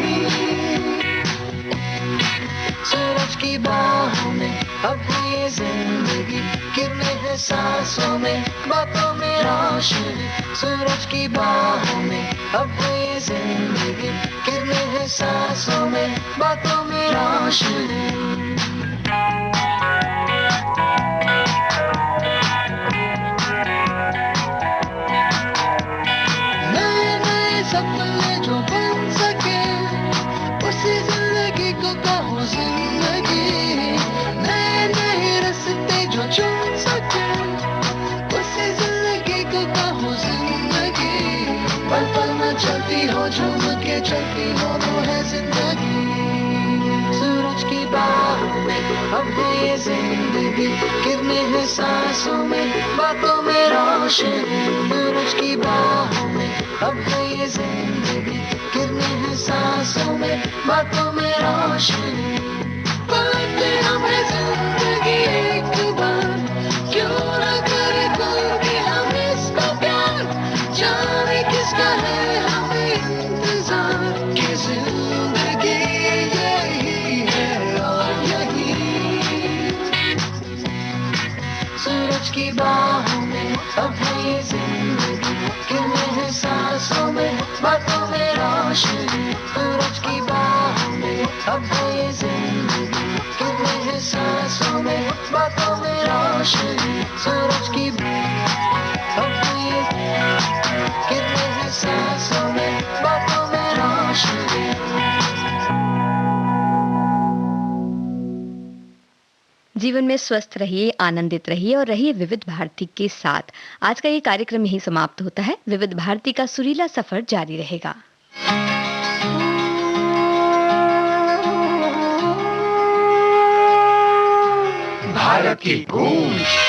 सूरज की बाहों में अब है ये जिंदगी, किरणें हैं सांसों में, बातों में रोशनी। सूरज की बाहों में अब है ये जिंदगी, किरणें हैं सांसों में, बातों में रोशनी। सपने जो बन सके उसी जिंदगी को कहो जिंदगी, नए नए रास्ते जो चुन सके उसी जिंदगी को कहो जिंदगी, पल पल में चलती हो झूम के चलती हो वो है जिंदगी। सूरज की बाहों में अब है ये जिंदगी, किरणें हैं सांसों में, बातों में रोशनी। सूरज की बाहों में अब है ये जिंदगी, किरणें हैं सांसों में, बातों में रोशनी। पाते हमें जिंदगी एक बार, क्यों न करे खुल के हम इसका प्यार, जाने किसका है हमें इंतजार, कि जिंदगी यही है और यही। सूरज की बाहों में अब है ये जिंदगी, किरणें हैं सांसों में, बातों में रोशनी। सूरज की बाहों में अब है ये जिंदगी, किरणें हैं सांसों में, बातों में रोशनी। सूरज की अब है ये किरणें हैं सांसों में, बातों में रोशनी। जीवन में स्वस्थ रहिए, आनंदित रहिए और रहिए विविध भारती के साथ। आज का ये कार्यक्रम यही समाप्त होता है। विविध भारती का सुरीला सफर जारी रहेगा। भारत की गूंज।